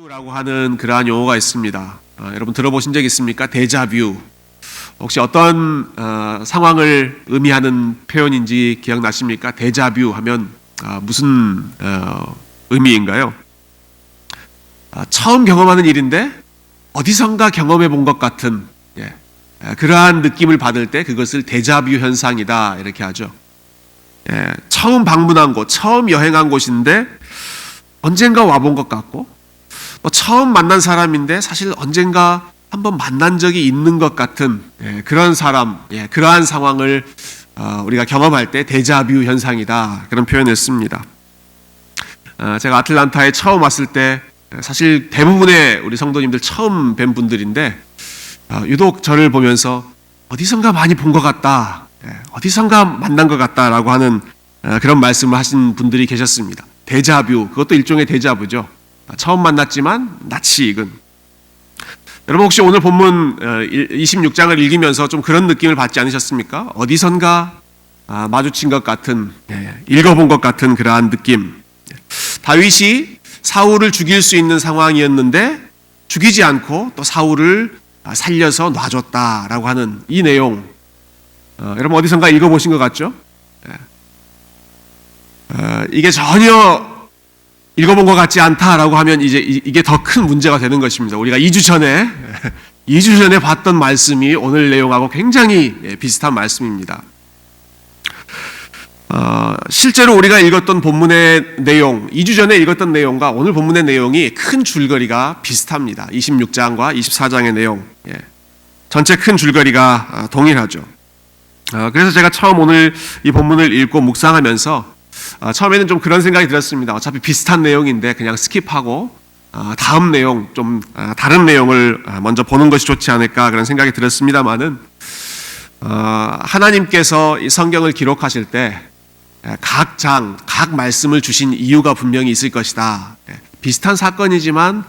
라고 하는 그러한 용어가 있습니다. 여러분 들어보신 적 있습니까? 데자뷰. 혹시 어떤 상황을 의미하는 표현인지 기억나십니까? 데자뷰 하면 무슨 의미인가요? 처음 경험하는 일인데 어디선가 경험해 본 것 같은 그러한 느낌을 받을 때 그것을 데자뷰 현상이다 이렇게 하죠. 처음 방문한 곳, 처음 여행한 곳인데 언젠가 와본 것 같고 처음 만난 사람인데 사실 언젠가 한번 만난 적이 있는 것 같은 그런 사람, 그러한 상황을 우리가 경험할 때 데자뷰 현상이다 그런 표현을 씁니다. 제가 아틀란타에 처음 왔을 때 사실 대부분의 우리 성도님들 처음 뵌 분들인데 유독 저를 보면서 어디선가 많이 본 것 같다, 어디선가 만난 것 같다라고 하는 그런 말씀을 하신 분들이 계셨습니다. 데자뷰, 그것도 일종의 데자뷰죠. 처음 만났지만 낯이 익은. 여러분 혹시 오늘 본문 26장을 읽으면서 좀 그런 느낌을 받지 않으셨습니까? 어디선가 마주친 것 같은, 읽어본 것 같은 그러한 느낌. 다윗이 사울을 죽일 수 있는 상황이었는데 죽이지 않고 또 사울을 살려서 놔줬다라고 하는 이 내용, 여러분 어디선가 읽어보신 것 같죠? 이게 전혀 읽어본 것 같지 않다라고 하면 이제 이게 더 큰 문제가 되는 것입니다. 우리가 2주 전에 봤던 말씀이 오늘 내용하고 굉장히 비슷한 말씀입니다. 실제로 우리가 읽었던 본문의 내용, 2주 전에 읽었던 내용과 오늘 본문의 내용이 큰 줄거리가 비슷합니다. 26장과 24장의 내용, 전체 큰 줄거리가 동일하죠. 그래서 제가 처음 오늘 이 본문을 읽고 묵상하면서 처음에는 좀 그런 생각이 들었습니다. 어차피 비슷한 내용인데 그냥 스킵하고 다음 내용, 좀 다른 내용을 먼저 보는 것이 좋지 않을까 그런 생각이 들었습니다만은 하나님께서 이 성경을 기록하실 때 각 장, 각 말씀을 주신 이유가 분명히 있을 것이다. 비슷한 사건이지만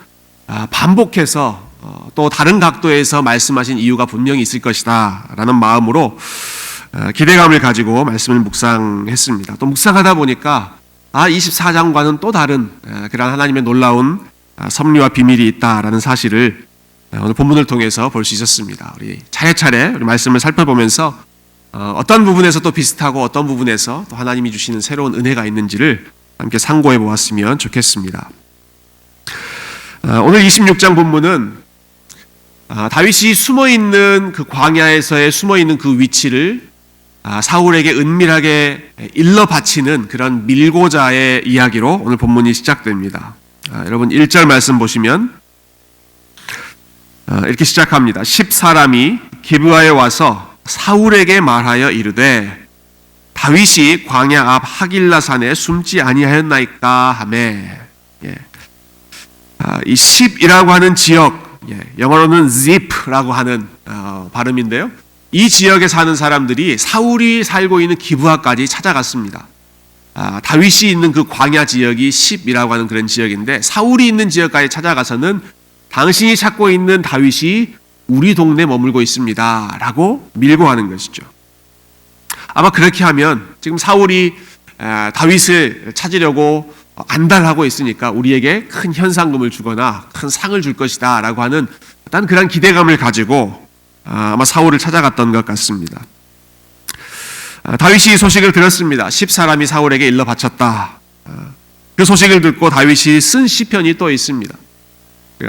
반복해서 또 다른 각도에서 말씀하신 이유가 분명히 있을 것이다 라는 마음으로 기대감을 가지고 말씀을 묵상했습니다. 또 묵상하다 보니까 24장과는 또 다른 그런 하나님의 놀라운 섭리와 비밀이 있다라는 사실을 오늘 본문을 통해서 볼 수 있었습니다. 우리 차례차례 우리 말씀을 살펴보면서 어떤 부분에서 또 비슷하고 어떤 부분에서 또 하나님이 주시는 새로운 은혜가 있는지를 함께 상고해 보았으면 좋겠습니다. 오늘 26장 본문은 다윗이 숨어있는 그 광야에서의 숨어있는 그 위치를 사울에게 은밀하게 일러 바치는 그런 밀고자의 이야기로 오늘 본문이 시작됩니다. 여러분 1절 말씀 보시면 이렇게 시작합니다. 10사람이 기브아에 와서 사울에게 말하여 이르되 다윗이 광야 앞 하길라산에 숨지 아니하였나이까 하매. 이 10이라고 하는 지역, 영어로는 zip라고 하는 발음인데요. 이 지역에 사는 사람들이 사울이 살고 있는 기브아까지 찾아갔습니다. 다윗이 있는 그 광야 지역이 10이라고 하는 그런 지역인데 사울이 있는 지역까지 찾아가서는 당신이 찾고 있는 다윗이 우리 동네에 머물고 있습니다 라고 밀고 하는 것이죠. 아마 그렇게 하면 지금 사울이 다윗을 찾으려고 안달하고 있으니까 우리에게 큰 현상금을 주거나 큰 상을 줄 것이다 라고 하는 어떤 그런 기대감을 가지고 아마 사울을 찾아갔던 것 같습니다. 다윗이 소식을 들었습니다. 10사람이 사울에게 일러 바쳤다. 그 소식을 듣고 다윗이 쓴 시편이 또 있습니다.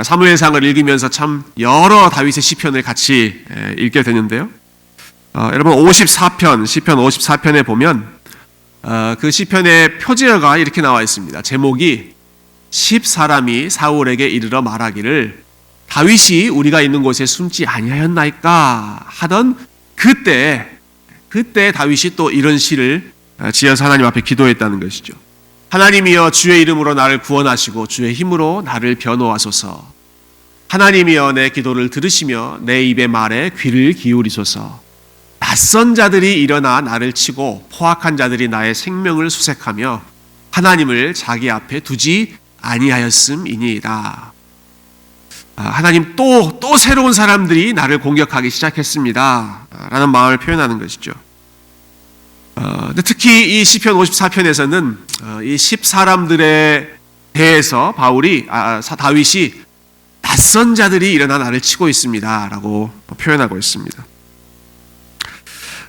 사무엘상을 읽으면서 참 여러 다윗의 시편을 같이 읽게 되는데요. 여러분 54편, 시편 54편에 보면 그 시편의 표제어가 이렇게 나와 있습니다. 제목이 10사람이 사울에게 이르러 말하기를 다윗이 우리가 있는 곳에 숨지 아니하였나이까 하던 그때 다윗이 또 이런 시를 지어서 하나님 앞에 기도했다는 것이죠. 하나님이여 주의 이름으로 나를 구원하시고 주의 힘으로 나를 변호하소서. 하나님이여 내 기도를 들으시며 내 입의 말에 귀를 기울이소서. 낯선 자들이 일어나 나를 치고 포악한 자들이 나의 생명을 수색하며 하나님을 자기 앞에 두지 아니하였음이니이다. 하나님 또 새로운 사람들이 나를 공격하기 시작했습니다 라는 마음을 표현하는 것이죠. 특히 이 시편 54편에서는 이 10사람들의 대해서 다윗이 낯선 자들이 일어나 나를 치고 있습니다라고 표현하고 있습니다.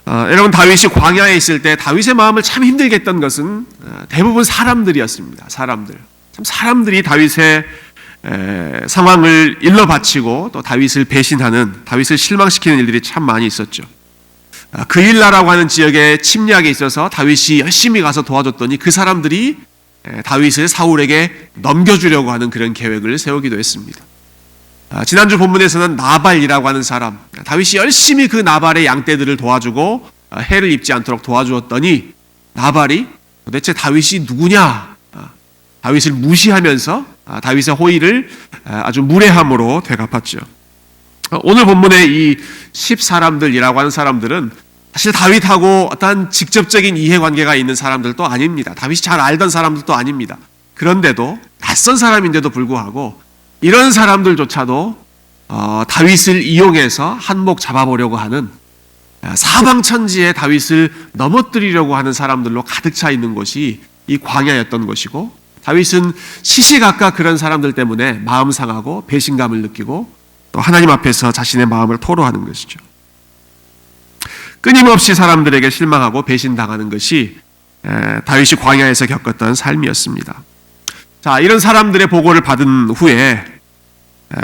여러분, 다윗이 광야에 있을 때 다윗의 마음을 참 힘들게 했던 것은 대부분 사람들이었습니다. 사람들이 다윗의 상황을 일러 바치고 또 다윗을 배신하는, 다윗을 실망시키는 일들이 참 많이 있었죠. 그일라라고 하는 지역에 침략에 있어서 다윗이 열심히 가서 도와줬더니 그 사람들이 다윗을 사울에게 넘겨주려고 하는 그런 계획을 세우기도 했습니다. 지난주 본문에서는 나발이라고 하는 사람, 다윗이 열심히 그 나발의 양떼들을 도와주고 해를 입지 않도록 도와주었더니 나발이 도대체 다윗이 누구냐, 다윗을 무시하면서 다윗의 호의를 아주 무례함으로 되갚았죠. 오늘 본문의 이 10사람들이라고 하는 사람들은 사실 다윗하고 어떤 직접적인 이해관계가 있는 사람들도 아닙니다. 다윗이 잘 알던 사람들도 아닙니다. 그런데도 낯선 사람인데도 불구하고 이런 사람들조차도 다윗을 이용해서 한몫 잡아보려고 하는, 사방천지에 다윗을 넘어뜨리려고 하는 사람들로 가득 차 있는 곳이 이 광야였던 것이고, 다윗은 시시각각 그런 사람들 때문에 마음 상하고 배신감을 느끼고 또 하나님 앞에서 자신의 마음을 토로하는 것이죠. 끊임없이 사람들에게 실망하고 배신당하는 것이 다윗이 광야에서 겪었던 삶이었습니다. 자, 이런 사람들의 보고를 받은 후에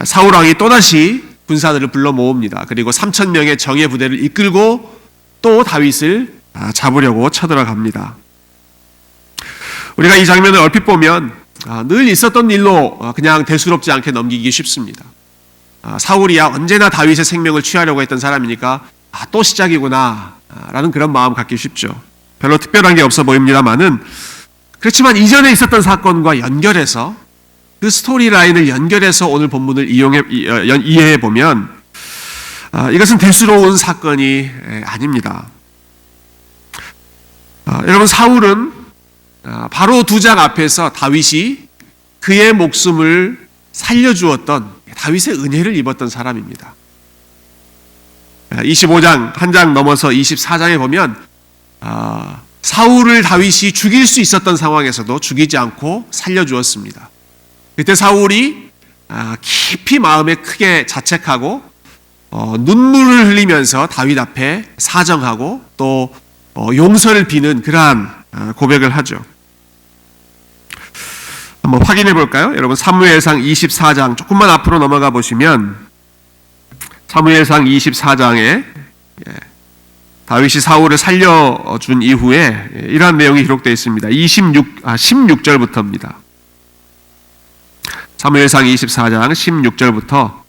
사울 왕이 또다시 군사들을 불러 모읍니다. 그리고 3,000명의 정예 부대를 이끌고 또 다윗을 잡으려고 쳐들어갑니다. 우리가 이 장면을 얼핏 보면 늘 있었던 일로 그냥 대수롭지 않게 넘기기 쉽습니다. 사울이야 언제나 다윗의 생명을 취하려고 했던 사람이니까 또 시작이구나 라는 그런 마음 갖기 쉽죠. 별로 특별한 게 없어 보입니다만은, 그렇지만 이전에 있었던 사건과 연결해서, 그 스토리라인을 연결해서 오늘 본문을 이해해 보면 이것은 대수로운 사건이 아닙니다. 여러분, 사울은 바로 2장 앞에서 다윗이 그의 목숨을 살려주었던 다윗의 은혜를 입었던 사람입니다. 25장 한 장 넘어서 24장에 보면 사울을 다윗이 죽일 수 있었던 상황에서도 죽이지 않고 살려주었습니다. 그때 사울이 깊이 마음에 크게 자책하고 눈물을 흘리면서 다윗 앞에 사정하고 또 용서를 비는 그러한 고백을 하죠. 한번 확인해 볼까요? 여러분, 사무엘상 24장 조금만 앞으로 넘어가 보시면 사무엘상 24장에 다윗이 사울을 살려준 이후에 이러한 내용이 기록되어 있습니다. 16절부터입니다. 사무엘상 24장 16절부터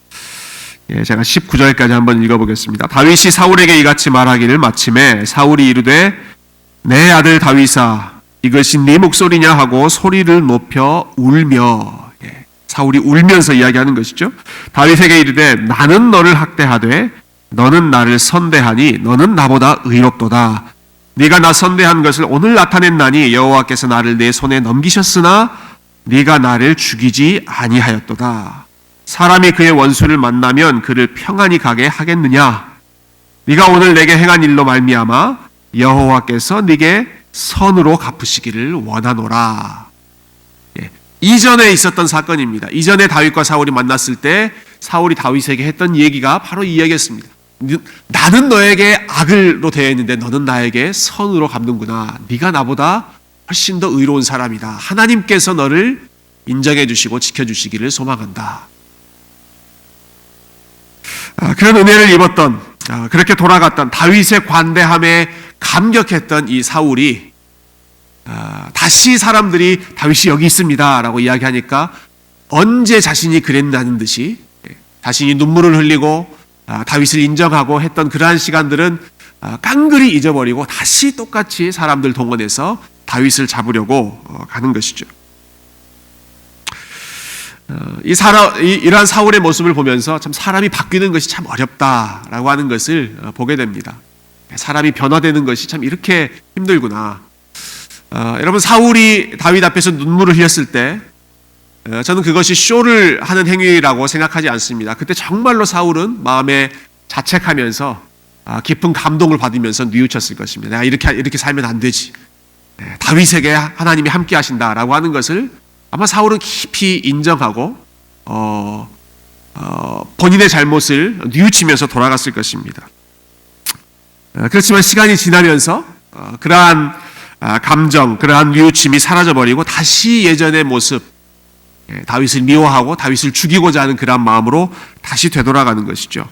제가 19절까지 한번 읽어보겠습니다. 다윗이 사울에게 이같이 말하기를 마침에 사울이 이르되 내 아들 다윗아 이것이 네 목소리냐 하고 소리를 높여 울며, 사울이 울면서 이야기하는 것이죠. 다윗에게 이르되 나는 너를 학대하되 너는 나를 선대하니 너는 나보다 의롭도다. 네가 나 선대한 것을 오늘 나타냈나니 여호와께서 나를 내 손에 넘기셨으나 네가 나를 죽이지 아니하였도다. 사람이 그의 원수를 만나면 그를 평안히 가게 하겠느냐? 네가 오늘 내게 행한 일로 말미암아 여호와께서 네게 선으로 갚으시기를 원하노라. 이전에 있었던 사건입니다. 이전에 다윗과 사울이 만났을 때 사울이 다윗에게 했던 얘기가 바로 이 얘기였습니다. 나는 너에게 악을로 대했는데 너는 나에게 선으로 갚는구나. 네가 나보다 훨씬 더 의로운 사람이다. 하나님께서 너를 인정해 주시고 지켜주시기를 소망한다. 그런 은혜를 입었던, 그렇게 돌아갔던 다윗의 관대함에 감격했던 이 사울이 다시 사람들이 다윗이 여기 있습니다 라고 이야기하니까 언제 자신이 그랬다는 듯이 자신이 눈물을 흘리고 다윗을 인정하고 했던 그러한 시간들은 깡그리 잊어버리고 다시 똑같이 사람들 동원해서 다윗을 잡으려고 가는 것이죠. 이러한 사울의 모습을 보면서 참 사람이 바뀌는 것이 참 어렵다라고 하는 것을 보게 됩니다. 사람이 변화되는 것이 참 이렇게 힘들구나. 여러분, 사울이 다윗 앞에서 눈물을 흘렸을 때 저는 그것이 쇼를 하는 행위라고 생각하지 않습니다. 그때 정말로 사울은 마음에 자책하면서 깊은 감동을 받으면서 뉘우쳤을 것입니다. 내가 이렇게 살면 안 되지. 다윗에게 하나님이 함께 하신다라고 하는 것을 아마 사울은 깊이 인정하고 본인의 잘못을 뉘우치면서 돌아갔을 것입니다. 그렇지만 시간이 지나면서 그러한 감정, 그러한 뉘우침이 사라져버리고 다시 예전의 모습, 다윗을 미워하고 다윗을 죽이고자 하는 그러한 마음으로 다시 되돌아가는 것이죠.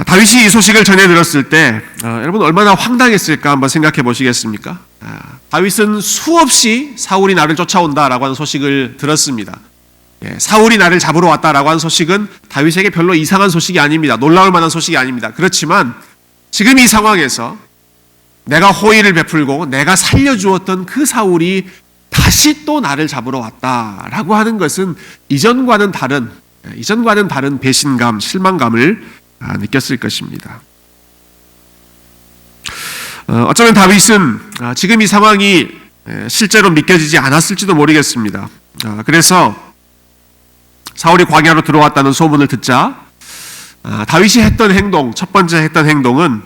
다윗이 이 소식을 전해 들었을 때 여러분 얼마나 황당했을까 한번 생각해 보시겠습니까? 다윗은 수없이 사울이 나를 쫓아온다라고 하는 소식을 들었습니다. 사울이 나를 잡으러 왔다라고 하는 소식은 다윗에게 별로 이상한 소식이 아닙니다. 놀라울 만한 소식이 아닙니다. 그렇지만 지금 이 상황에서 내가 호의를 베풀고 내가 살려주었던 그 사울이 다시 또 나를 잡으러 왔다라고 하는 것은 이전과는 다른 배신감, 실망감을 느꼈을 것입니다. 어쩌면 다윗은 지금 이 상황이 실제로 믿겨지지 않았을지도 모르겠습니다. 그래서 사울이 광야로 들어왔다는 소문을 듣자 다윗이 했던 행동, 첫 번째 했던 행동은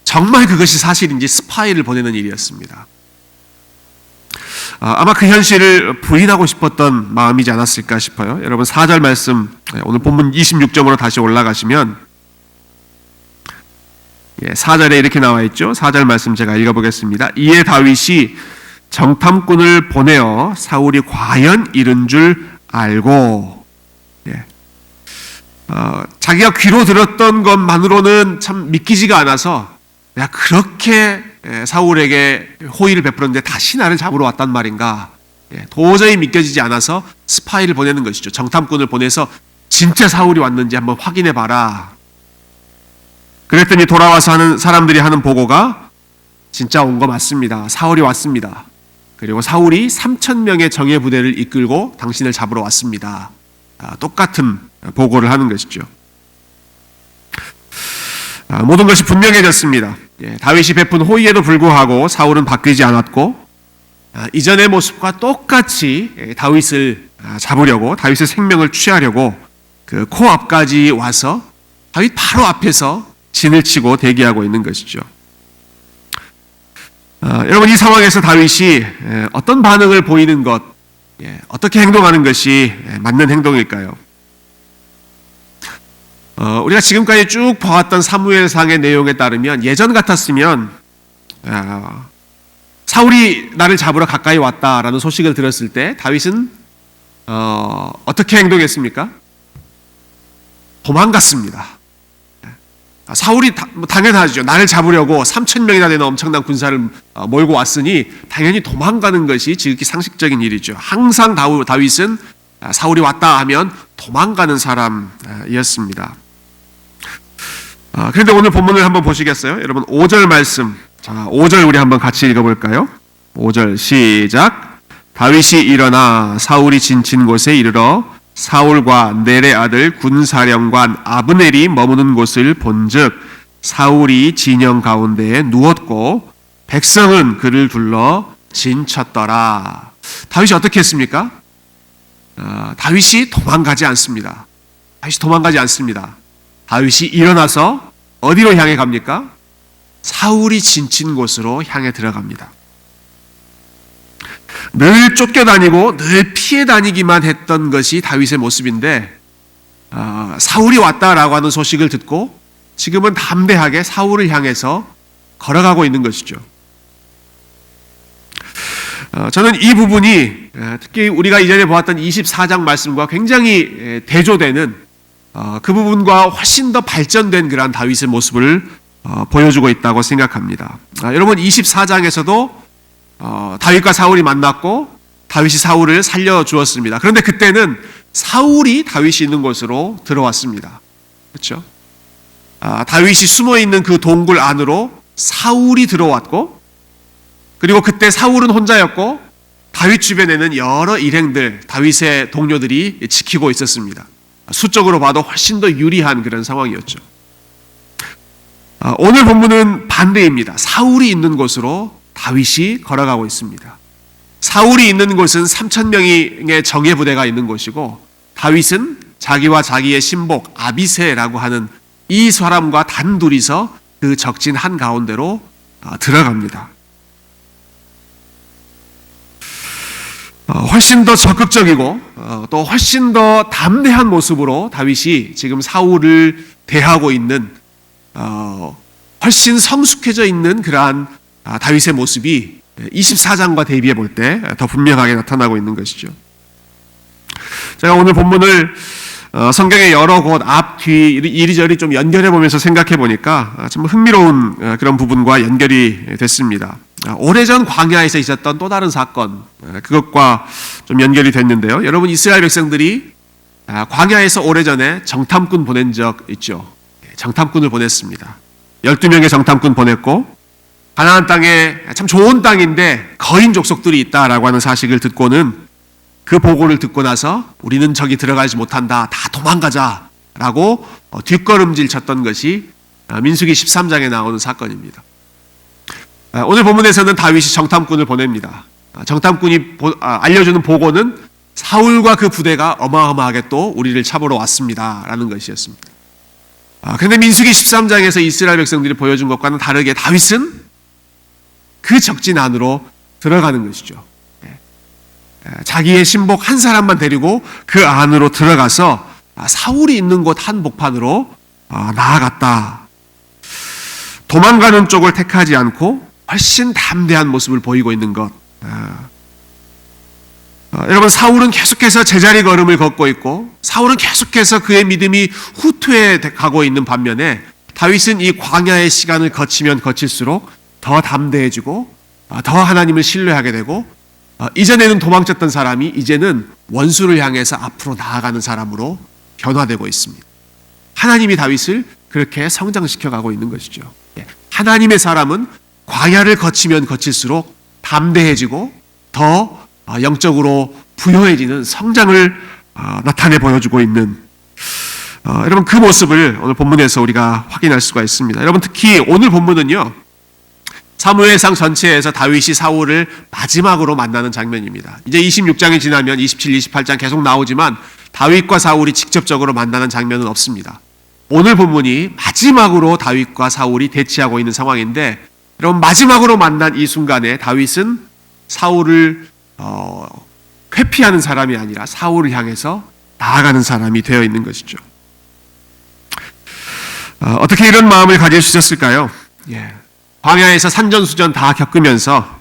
정말 그것이 사실인지 스파이를 보내는 일이었습니다. 아마 그 현실을 부인하고 싶었던 마음이지 않았을까 싶어요. 여러분 4절 말씀, 오늘 본문 26점으로 다시 올라가시면 4절에 이렇게 나와 있죠. 4절 말씀 제가 읽어보겠습니다. 이에 다윗이 정탐꾼을 보내어 사울이 과연 이른 줄 알고, 자기가 귀로 들었던 것만으로는 참 믿기지가 않아서 야, 그렇게 사울에게 호의를 베풀었는데 다시 나를 잡으러 왔단 말인가? 도저히 믿겨지지 않아서 스파이를 보내는 것이죠. 정탐꾼을 보내서 진짜 사울이 왔는지 한번 확인해 봐라. 그랬더니 돌아와서 하는 사람들이 하는 보고가 진짜 온 거 맞습니다. 사울이 왔습니다. 그리고 사울이 3,000명의 정예 부대를 이끌고 당신을 잡으러 왔습니다. 똑같은 보고를 하는 것이죠. 모든 것이 분명해졌습니다. 다윗이 베푼 호의에도 불구하고 사울은 바뀌지 않았고 이전의 모습과 똑같이 다윗을 잡으려고, 다윗의 생명을 취하려고 그 코앞까지 와서 다윗 바로 앞에서 진을 치고 대기하고 있는 것이죠. 여러분 이 상황에서 다윗이 어떤 반응을 보이는 것, 어떻게 행동하는 것이 맞는 행동일까요? 우리가 지금까지 쭉 봐왔던 사무엘상의 내용에 따르면 예전 같았으면 사울이 나를 잡으러 가까이 왔다라는 소식을 들었을 때 다윗은 어떻게 행동했습니까? 도망갔습니다. 사울이 당연하죠. 나를 잡으려고 3,000명이나 되는 엄청난 군사를 몰고 왔으니 당연히 도망가는 것이 지극히 상식적인 일이죠. 항상 다윗은 사울이 왔다 하면 도망가는 사람이었습니다. 그런데 오늘 본문을 한번 보시겠어요? 여러분 5절 말씀, 자 5절 우리 한번 같이 읽어볼까요? 5절 시작. 다윗이 일어나 사울이 지친 곳에 이르러 사울과 넬의 아들 군사령관 아브넬이 머무는 곳을 본즉 사울이 진영 가운데에 누웠고 백성은 그를 둘러 진쳤더라. 다윗이 어떻게 했습니까? 다윗이 도망가지 않습니다. 다윗이 일어나서 어디로 향해 갑니까? 사울이 진친 곳으로 향해 들어갑니다. 늘 쫓겨다니고 늘 피해 다니기만 했던 것이 다윗의 모습인데 사울이 왔다라고 하는 소식을 듣고 지금은 담대하게 사울을 향해서 걸어가고 있는 것이죠. 저는 이 부분이 특히 우리가 이전에 보았던 24장 말씀과 굉장히 대조되는 그 부분과 훨씬 더 발전된 그러한 다윗의 모습을 보여주고 있다고 생각합니다. 여러분 24장에서도 다윗과 사울이 만났고 다윗이 사울을 살려주었습니다. 그런데 그때는 사울이 다윗이 있는 곳으로 들어왔습니다. 그렇죠? 다윗이 숨어있는 그 동굴 안으로 사울이 들어왔고 그리고 그때 사울은 혼자였고 다윗 주변에는 여러 일행들, 다윗의 동료들이 지키고 있었습니다. 수적으로 봐도 훨씬 더 유리한 그런 상황이었죠. 오늘 본문은 반대입니다. 사울이 있는 곳으로 다윗이 걸어가고 있습니다. 사울이 있는 곳은 3,000명의 정예 부대가 있는 곳이고 다윗은 자기와 자기의 신복 아비새라고 하는 이 사람과 단둘이서 그 적진 한가운데로 들어갑니다. 훨씬 더 적극적이고 또 훨씬 더 담대한 모습으로 다윗이 지금 사울을 대하고 있는 훨씬 성숙해져 있는 그러한 다윗의 모습이 24장과 대비해 볼 때 더 분명하게 나타나고 있는 것이죠. 제가 오늘 본문을 성경의 여러 곳 앞, 뒤 이리저리 좀 연결해 보면서 생각해 보니까 참 흥미로운 그런 부분과 연결이 됐습니다. 오래전 광야에서 있었던 또 다른 사건, 그것과 좀 연결이 됐는데요. 여러분, 이스라엘 백성들이 광야에서 오래전에 정탐꾼 보낸 적 있죠. 정탐꾼을 보냈습니다. 12명의 정탐꾼 보냈고 가나안 땅에 참 좋은 땅인데 거인 족속들이 있다라고 하는 사실을 듣고는 그 보고를 듣고 나서 우리는 저기 들어가지 못한다, 다 도망가자라고 뒷걸음질 쳤던 것이 민수기 13장에 나오는 사건입니다. 오늘 본문에서는 다윗이 정탐꾼을 보냅니다. 정탐꾼이 알려주는 보고는 사울과 그 부대가 어마어마하게 또 우리를 잡으러 왔습니다 라는 것이었습니다. 그런데 민수기 13장에서 이스라엘 백성들이 보여준 것과는 다르게 다윗은 그 적진 안으로 들어가는 것이죠. 자기의 신복 한 사람만 데리고 그 안으로 들어가서 사울이 있는 곳 한복판으로 나아갔다. 도망가는 쪽을 택하지 않고 훨씬 담대한 모습을 보이고 있는 것. 여러분, 사울은 계속해서 제자리 걸음을 걷고 있고 사울은 계속해서 그의 믿음이 후퇴해 가고 있는 반면에 다윗은 이 광야의 시간을 거치면 거칠수록 더 담대해지고 더 하나님을 신뢰하게 되고 이전에는 도망쳤던 사람이 이제는 원수를 향해서 앞으로 나아가는 사람으로 변화되고 있습니다. 하나님이 다윗을 그렇게 성장시켜가고 있는 것이죠. 하나님의 사람은 광야를 거치면 거칠수록 담대해지고 더 영적으로 부여해지는 성장을 나타내 보여주고 있는 여러분, 그 모습을 오늘 본문에서 우리가 확인할 수가 있습니다. 여러분, 특히 오늘 본문은요, 사무엘상 전체에서 다윗이 사울을 마지막으로 만나는 장면입니다. 이제 26장이 지나면 27, 28장 계속 나오지만 다윗과 사울이 직접적으로 만나는 장면은 없습니다. 오늘 본문이 마지막으로 다윗과 사울이 대치하고 있는 상황인데, 여러분, 마지막으로 만난 이 순간에 다윗은 사울을 회피하는 사람이 아니라 사울을 향해서 나아가는 사람이 되어 있는 것이죠. 어떻게 이런 마음을 가질 수 있었을까요? 광야에서 산전수전 다 겪으면서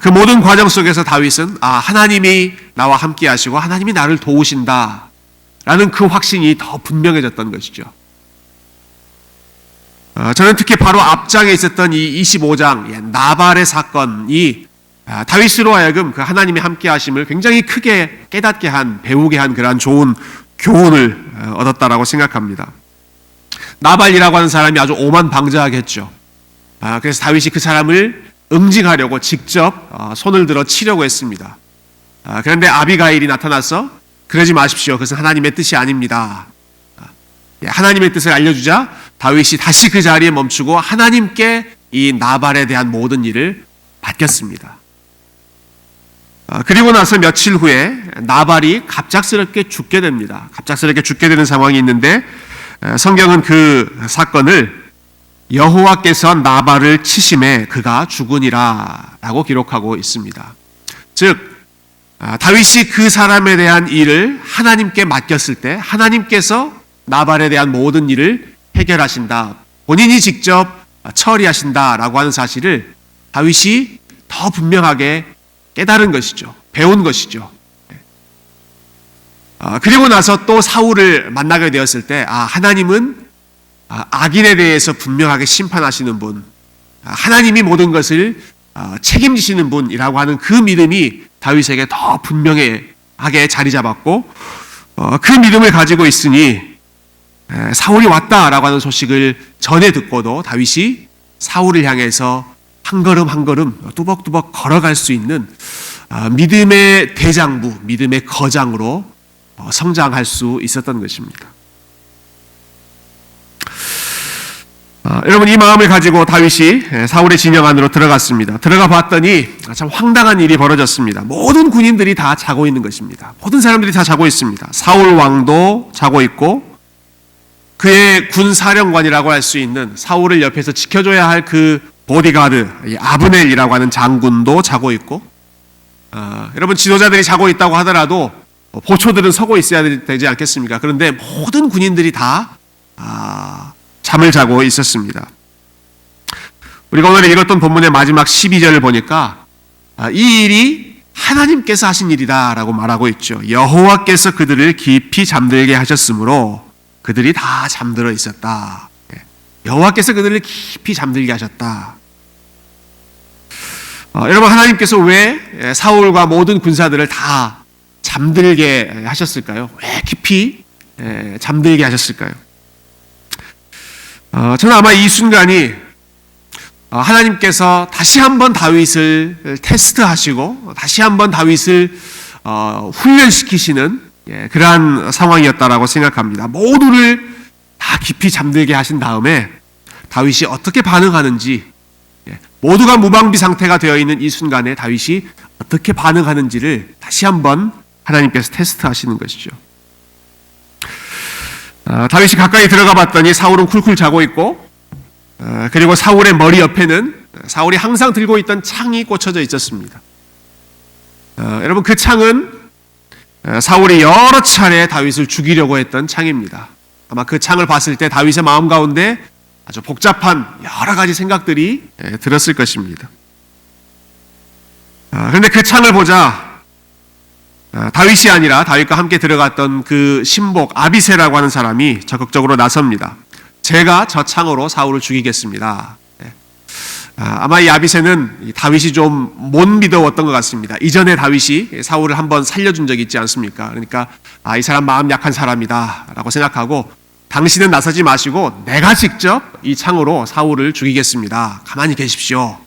그 모든 과정 속에서 다윗은 하나님이 나와 함께 하시고 하나님이 나를 도우신다 라는 그 확신이 더 분명해졌던 것이죠. 저는 특히 바로 앞장에 있었던 이 25장 나발의 사건이 다윗으로 하여금 그 하나님의 함께 하심을 굉장히 크게 깨닫게 한, 배우게 한 그러한 좋은 교훈을 얻었다라고 생각합니다. 나발이라고 하는 사람이 아주 오만방자하겠죠. 그래서 다윗이 그 사람을 응징하려고 직접 손을 들어 치려고 했습니다. 그런데 아비가일이 나타나서 그러지 마십시오. 그것은 하나님의 뜻이 아닙니다. 하나님의 뜻을 알려주자 다윗이 다시 그 자리에 멈추고 하나님께 이 나발에 대한 모든 일을 맡겼습니다. 그리고 나서 며칠 후에 나발이 갑작스럽게 죽게 됩니다. 갑작스럽게 죽게 되는 상황이 있는데 성경은 그 사건을 여호와께서 나발을 치심에 그가 죽으니라 라고 기록하고 있습니다. 즉 다윗이 그 사람에 대한 일을 하나님께 맡겼을 때 하나님께서 나발에 대한 모든 일을 해결하신다, 본인이 직접 처리하신다 라고 하는 사실을 다윗이 더 분명하게 깨달은 것이죠. 배운 것이죠. 그리고 나서 또 사울을 만나게 되었을 때 하나님은 악인에 대해서 분명하게 심판하시는 분, 하나님이 모든 것을 책임지시는 분이라고 하는 그 믿음이 다윗에게 더 분명하게 자리 잡았고 그 믿음을 가지고 있으니 사울이 왔다라고 하는 소식을 전해 듣고도 다윗이 사울을 향해서 한 걸음 한 걸음 뚜벅뚜벅 걸어갈 수 있는 믿음의 대장부, 믿음의 거장으로 성장할 수 있었던 것입니다. 여러분, 이 마음을 가지고 다윗이 사울의 진영 안으로 들어갔습니다. 들어가 봤더니 참 황당한 일이 벌어졌습니다. 모든 군인들이 다 자고 있는 것입니다. 모든 사람들이 다 자고 있습니다. 사울 왕도 자고 있고 그의 군 사령관이라고 할 수 있는 사울을 옆에서 지켜줘야 할 그 보디가드 아브넬이라고 하는 장군도 자고 있고 여러분 지도자들이 자고 있다고 하더라도 보초들은 서고 있어야 되지 않겠습니까? 그런데 모든 군인들이 다 잠을 자고 있었습니다. 우리가 오늘 읽었던 본문의 마지막 12절을 보니까 이 일이 하나님께서 하신 일이다라고 말하고 있죠. 여호와께서 그들을 깊이 잠들게 하셨으므로 그들이 다 잠들어 있었다. 여호와께서 그들을 깊이 잠들게 하셨다. 여러분, 하나님께서 왜 사울과 모든 군사들을 다 잠들게 하셨을까요? 왜 깊이 잠들게 하셨을까요? 저는 아마 이 순간이 하나님께서 다시 한번 다윗을 테스트하시고 다시 한번 다윗을 훈련시키시는 그러한 상황이었다라고 생각합니다. 모두를 다 깊이 잠들게 하신 다음에 다윗이 어떻게 반응하는지, 모두가 무방비 상태가 되어 있는 이 순간에 다윗이 어떻게 반응하는지를 다시 한번 하나님께서 테스트하시는 것이죠. 다윗이 가까이 들어가 봤더니 사울은 쿨쿨 자고 있고, 그리고 사울의 머리 옆에는 사울이 항상 들고 있던 창이 꽂혀져 있었습니다. 여러분, 그 창은 사울이 여러 차례 다윗을 죽이려고 했던 창입니다. 아마 그 창을 봤을 때 다윗의 마음 가운데 아주 복잡한 여러 가지 생각들이 들었을 것입니다. 그런데 그 창을 보자 다윗이 아니라 다윗과 함께 들어갔던 그 신복 아비새라고 하는 사람이 적극적으로 나섭니다. 제가 저 창으로 사울을 죽이겠습니다. 아마 이 아비새는 다윗이 좀 못 믿어왔던 것 같습니다. 이전에 다윗이 사울을 한번 살려준 적이 있지 않습니까? 그러니까 이 사람 마음 약한 사람이다 라고 생각하고, 당신은 나서지 마시고 내가 직접 이 창으로 사울을 죽이겠습니다. 가만히 계십시오.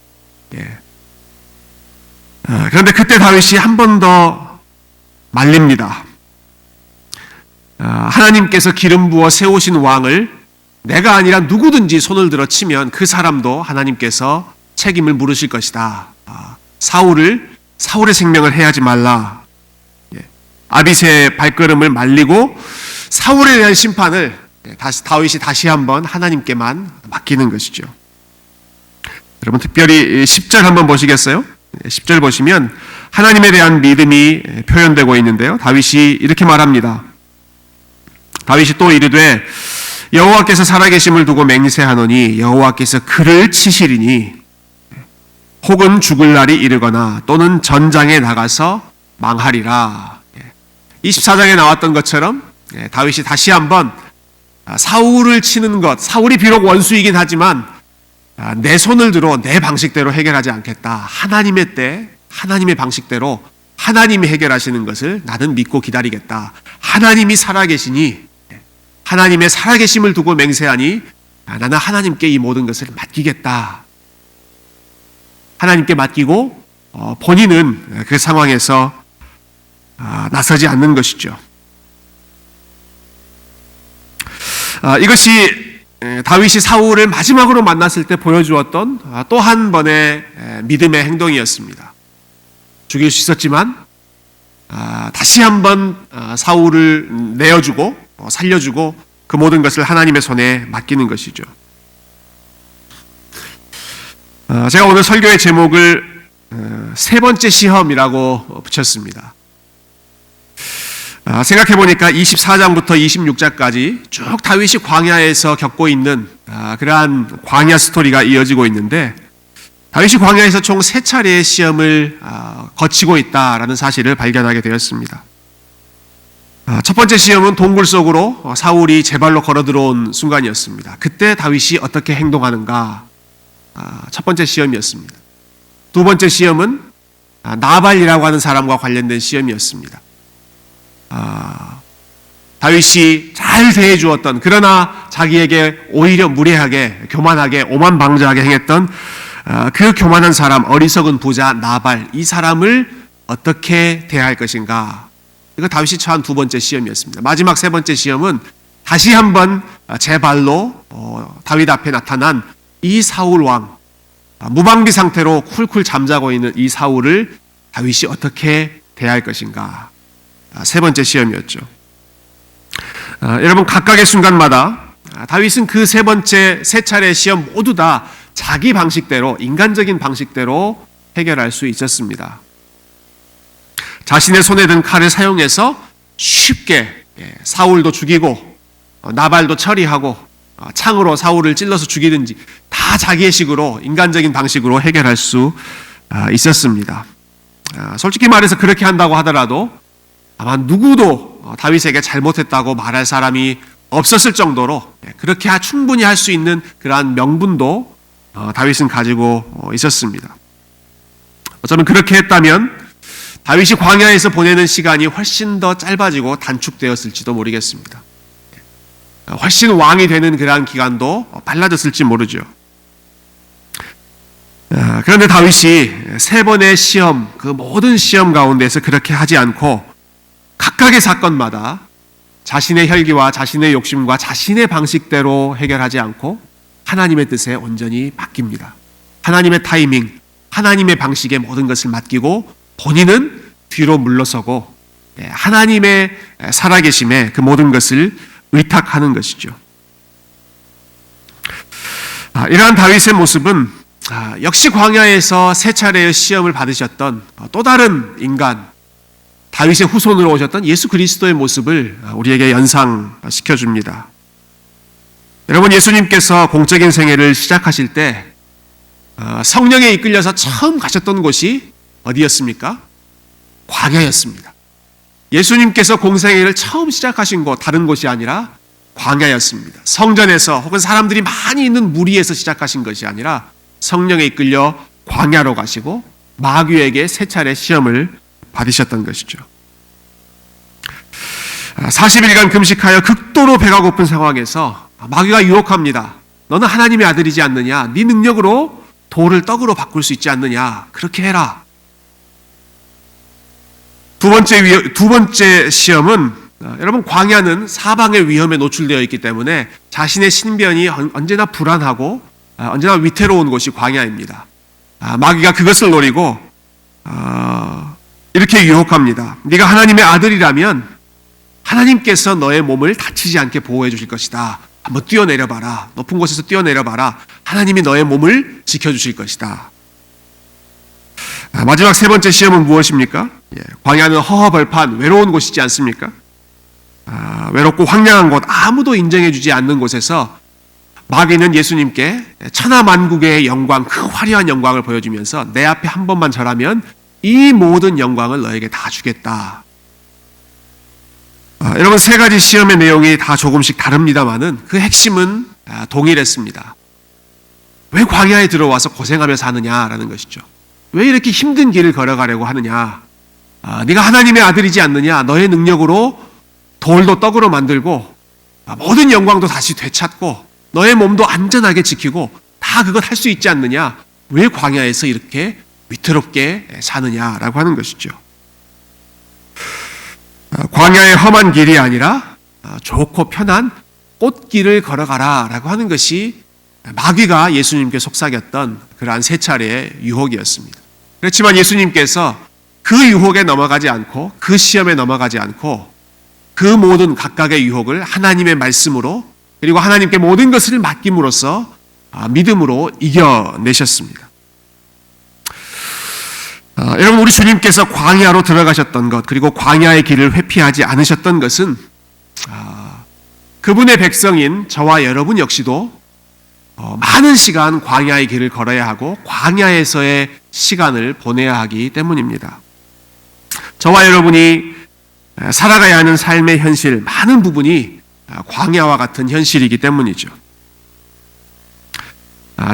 그런데 그때 다윗이 한 번 더 말립니다. 하나님께서 기름 부어 세우신 왕을 내가 아니라 누구든지 손을 들어 치면 그 사람도 하나님께서 책임을 물으실 것이다. 사울의 생명을 해하지 말라. 아비새의 발걸음을 말리고 사울에 대한 심판을 다윗이 다시 한번 하나님께만 맡기는 것이죠. 여러분, 특별히 10절 한번 보시겠어요? 10절 보시면 하나님에 대한 믿음이 표현되고 있는데요. 다윗이 이렇게 말합니다. 다윗이 또 이르되 여호와께서 살아계심을 두고 맹세하노니 여호와께서 그를 치시리니 혹은 죽을 날이 이르거나 또는 전장에 나가서 망하리라. 24장에 나왔던 것처럼 다윗이 다시 한번 사울을 치는 것, 사울이 비록 원수이긴 하지만 내 손을 들어 내 방식대로 해결하지 않겠다. 하나님의 때, 하나님의 방식대로 하나님이 해결하시는 것을 나는 믿고 기다리겠다. 하나님이 살아계시니, 하나님의 살아계심을 두고 맹세하니 나는 하나님께 이 모든 것을 맡기겠다. 하나님께 맡기고 본인은 그 상황에서 나서지 않는 것이죠. 이것이 다윗이 사울을 마지막으로 만났을 때 보여주었던 또 한 번의 믿음의 행동이었습니다. 죽일 수 있었지만 다시 한번 사울을 내어주고 살려주고 그 모든 것을 하나님의 손에 맡기는 것이죠. 제가 오늘 설교의 제목을 세 번째 시험이라고 붙였습니다. 생각해보니까 24장부터 26장까지 쭉 다윗이 광야에서 겪고 있는 그러한 광야 스토리가 이어지고 있는데, 다윗이 광야에서 총 3차례의 시험을 거치고 있다라는 사실을 발견하게 되었습니다. 첫 번째 시험은 동굴 속으로 사울이 제 발로 걸어 들어온 순간이었습니다. 그때 다윗이 어떻게 행동하는가, 첫 번째 시험이었습니다. 두 번째 시험은 나발이라고 하는 사람과 관련된 시험이었습니다. 다윗이 잘 대해주었던, 그러나 자기에게 오히려 무례하게, 교만하게, 오만방자하게 행했던 그 교만한 사람, 어리석은 부자 나발, 이 사람을 어떻게 대할 것인가, 이거 다윗이 처한 두 번째 시험이었습니다. 마지막 세 번째 시험은 다시 한번 제 발로 다윗 앞에 나타난 이 사울 왕, 무방비 상태로 쿨쿨 잠자고 있는 이 사울을 다윗이 어떻게 대할 것인가, 세 번째 시험이었죠. 여러분, 각각의 순간마다 다윗은 그 세 차례의 시험 모두 다 자기 방식대로, 인간적인 방식대로 해결할 수 있었습니다. 자신의 손에 든 칼을 사용해서 쉽게 사울도 죽이고 나발도 처리하고 창으로 사울을 찔러서 죽이든지 다 자기의 식으로 인간적인 방식으로 해결할 수 있었습니다. 솔직히 말해서 그렇게 한다고 하더라도 아마 누구도 다윗에게 잘못했다고 말할 사람이 없었을 정도로 그렇게 충분히 할 수 있는 그러한 명분도 다윗은 가지고 있었습니다. 어쩌면 그렇게 했다면 다윗이 광야에서 보내는 시간이 훨씬 더 짧아지고 단축되었을지도 모르겠습니다. 훨씬 왕이 되는 그러한 기간도 빨라졌을지 모르죠. 그런데 다윗이 세 번의 시험, 그 모든 시험 가운데서 그렇게 하지 않고 각각의 사건마다 자신의 혈기와 자신의 욕심과 자신의 방식대로 해결하지 않고 하나님의 뜻에 온전히 맡깁니다. 하나님의 타이밍, 하나님의 방식에 모든 것을 맡기고 본인은 뒤로 물러서고 하나님의 살아계심에 그 모든 것을 의탁하는 것이죠. 이러한 다윗의 모습은 역시 광야에서 세 차례의 시험을 받으셨던 또 다른 인간, 다윗의 후손으로 오셨던 예수 그리스도의 모습을 우리에게 연상시켜줍니다. 여러분, 예수님께서 공적인 생애를 시작하실 때 성령에 이끌려서 처음 가셨던 곳이 어디였습니까? 광야였습니다. 예수님께서 공생애를 처음 시작하신 곳 다른 곳이 아니라 광야였습니다. 성전에서 혹은 사람들이 많이 있는 무리에서 시작하신 것이 아니라 성령에 이끌려 광야로 가시고 마귀에게 세 차례 시험을 받으셨던 것이죠. 40일간 금식하여 극도로 배가 고픈 상황에서 마귀가 유혹합니다. 너는 하나님의 아들이지 않느냐? 네 능력으로 돌을 떡으로 바꿀 수 있지 않느냐? 그렇게 해라. 두 번째 시험은 여러분, 광야는 사방의 위험에 노출되어 있기 때문에 자신의 신변이 언제나 불안하고 언제나 위태로운 곳이 광야입니다. 마귀가 그것을 노리고 이렇게 유혹합니다. 네가 하나님의 아들이라면 하나님께서 너의 몸을 다치지 않게 보호해 주실 것이다. 한번 뛰어내려봐라. 높은 곳에서 뛰어내려봐라. 하나님이 너의 몸을 지켜주실 것이다. 마지막 세 번째 시험은 무엇입니까? 광야는 허허벌판 외로운 곳이지 않습니까? 외롭고 황량한 곳, 아무도 인정해 주지 않는 곳에서 마귀는 예수님께 천하만국의 영광, 그 화려한 영광을 보여주면서 내 앞에 한 번만 절하면 이 모든 영광을 너에게 다 주겠다. 여러분, 세 가지 시험의 내용이 다 조금씩 다릅니다만은 그 핵심은 동일했습니다. 왜 광야에 들어와서 고생하며 사느냐라는 것이죠. 왜 이렇게 힘든 길을 걸어가려고 하느냐? 네가 하나님의 아들이지 않느냐? 너의 능력으로 돌도 떡으로 만들고 모든 영광도 다시 되찾고 너의 몸도 안전하게 지키고 다 그것 할 수 있지 않느냐? 왜 광야에서 이렇게 위태롭게 사느냐라고 하는 것이죠. 광야의 험한 길이 아니라 좋고 편한 꽃길을 걸어가라 라고 하는 것이 마귀가 예수님께 속삭였던 그러한 세 차례의 유혹이었습니다. 그렇지만 예수님께서 그 유혹에 넘어가지 않고 그 시험에 넘어가지 않고 그 모든 각각의 유혹을 하나님의 말씀으로 그리고 하나님께 모든 것을 맡김으로써 믿음으로 이겨내셨습니다. 여러분, 우리 주님께서 광야로 들어가셨던 것 그리고 광야의 길을 회피하지 않으셨던 것은 그분의 백성인 저와 여러분 역시도 많은 시간 광야의 길을 걸어야 하고 광야에서의 시간을 보내야 하기 때문입니다. 저와 여러분이 살아가야 하는 삶의 현실 많은 부분이 광야와 같은 현실이기 때문이죠.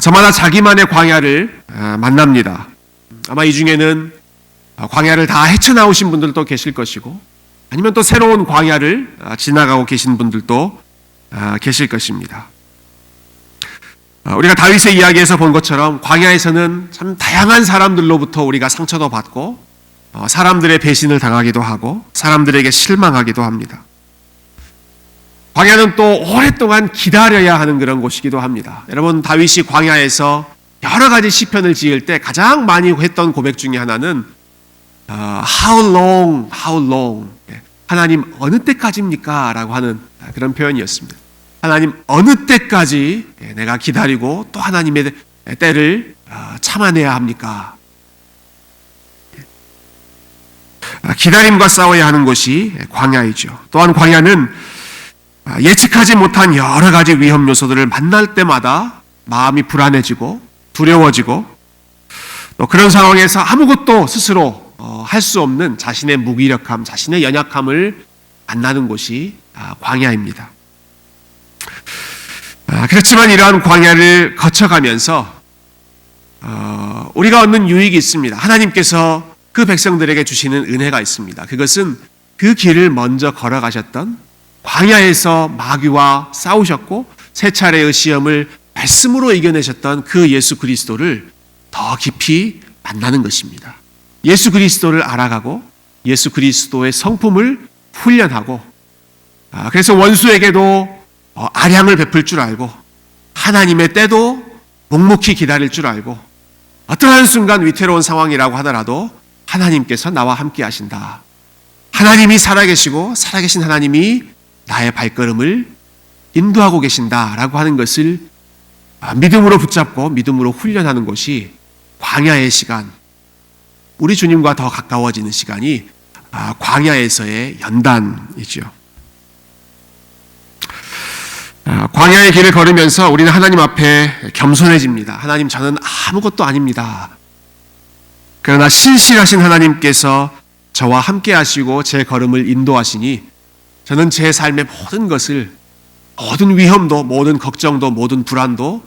저마다 자기만의 광야를 만납니다. 아마 이 중에는 광야를 다 헤쳐나오신 분들도 계실 것이고 아니면 또 새로운 광야를 지나가고 계신 분들도 계실 것입니다. 우리가 다윗의 이야기에서 본 것처럼 광야에서는 참 다양한 사람들로부터 우리가 상처도 받고 사람들의 배신을 당하기도 하고 사람들에게 실망하기도 합니다. 광야는 또 오랫동안 기다려야 하는 그런 곳이기도 합니다. 여러분, 다윗이 광야에서 여러 가지 시편을 지을 때 가장 많이 했던 고백 중에 하나는 How long, how long? 하나님 어느 때까지입니까? 라고 하는 그런 표현이었습니다. 하나님 어느 때까지 내가 기다리고 또 하나님의 때를 참아내야 합니까? 기다림과 싸워야 하는 곳이 광야이죠. 또한 광야는 예측하지 못한 여러 가지 위험 요소들을 만날 때마다 마음이 불안해지고 두려워지고 또 그런 상황에서 아무것도 스스로 할 수 없는 자신의 무기력함, 자신의 연약함을 만나는 곳이 광야입니다. 그렇지만 이러한 광야를 거쳐가면서 우리가 얻는 유익이 있습니다. 하나님께서 그 백성들에게 주시는 은혜가 있습니다. 그것은 그 길을 먼저 걸어가셨던 광야에서 마귀와 싸우셨고 세 차례의 시험을 말씀으로 이겨내셨던 그 예수 그리스도를 더 깊이 만나는 것입니다. 예수 그리스도를 알아가고 예수 그리스도의 성품을 훈련하고 그래서 원수에게도 아량을 베풀 줄 알고 하나님의 때도 묵묵히 기다릴 줄 알고 어떠한 순간 위태로운 상황이라고 하더라도 하나님께서 나와 함께 하신다. 하나님이 살아계시고 살아계신 하나님이 나의 발걸음을 인도하고 계신다라고 하는 것을 믿음으로 붙잡고 믿음으로 훈련하는 것이 광야의 시간, 우리 주님과 더 가까워지는 시간이 광야에서의 연단이죠. 광야의 길을 걸으면서 우리는 하나님 앞에 겸손해집니다. 하나님, 저는 아무것도 아닙니다. 그러나 신실하신 하나님께서 저와 함께 하시고 제 걸음을 인도하시니 저는 제 삶의 모든 것을, 모든 위험도, 모든 걱정도, 모든 불안도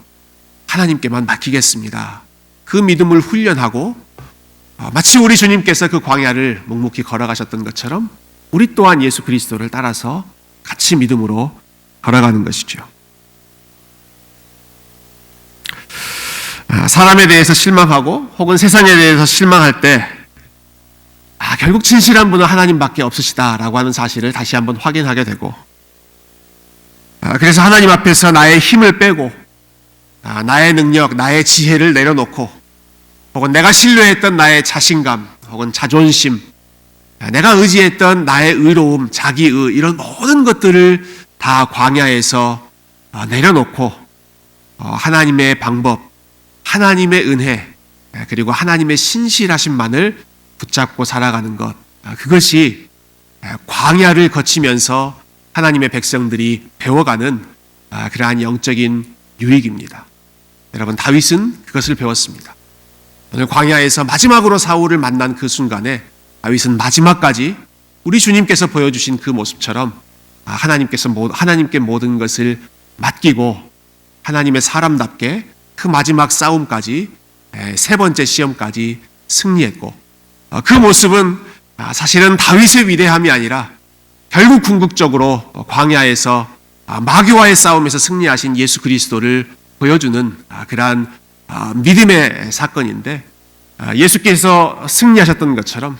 하나님께만 맡기겠습니다. 그 믿음을 훈련하고 마치 우리 주님께서 그 광야를 묵묵히 걸어가셨던 것처럼 우리 또한 예수 그리스도를 따라서 같이 믿음으로 걸어가는 것이죠. 사람에 대해서 실망하고 혹은 세상에 대해서 실망할 때 결국 진실한 분은 하나님밖에 없으시다라고 하는 사실을 다시 한번 확인하게 되고 그래서 하나님 앞에서 나의 힘을 빼고 나의 능력, 나의 지혜를 내려놓고 혹은 내가 신뢰했던 나의 자신감 혹은 자존심, 내가 의지했던 나의 의로움, 자기의 이런 모든 것들을 다 광야에서 내려놓고 하나님의 방법, 하나님의 은혜 그리고 하나님의 신실하심만을 붙잡고 살아가는 것, 그것이 광야를 거치면서 하나님의 백성들이 배워가는 그러한 영적인 유익입니다. 여러분, 다윗은 그것을 배웠습니다. 오늘 광야에서 마지막으로 사울을 만난 그 순간에 다윗은 마지막까지 우리 주님께서 보여주신 그 모습처럼 하나님께 모든 것을 맡기고 하나님의 사람답게 그 마지막 싸움까지, 세 번째 시험까지 승리했고 그 모습은 사실은 다윗의 위대함이 아니라 결국 궁극적으로 광야에서 마귀와의 싸움에서 승리하신 예수 그리스도를 보여주는 그러한 믿음의 사건인데 예수께서 승리하셨던 것처럼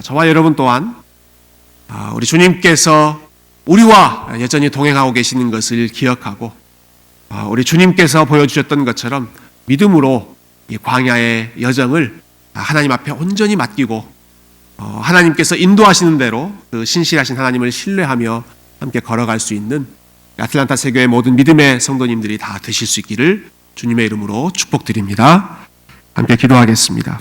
저와 여러분 또한 우리 주님께서 우리와 여전히 동행하고 계시는 것을 기억하고 우리 주님께서 보여주셨던 것처럼 믿음으로 이 광야의 여정을 하나님 앞에 온전히 맡기고 하나님께서 인도하시는 대로 그 신실하신 하나님을 신뢰하며 함께 걸어갈 수 있는 아틀란타 세교의 모든 믿음의 성도님들이 다 되실 수 있기를 주님의 이름으로 축복드립니다. 함께 기도하겠습니다.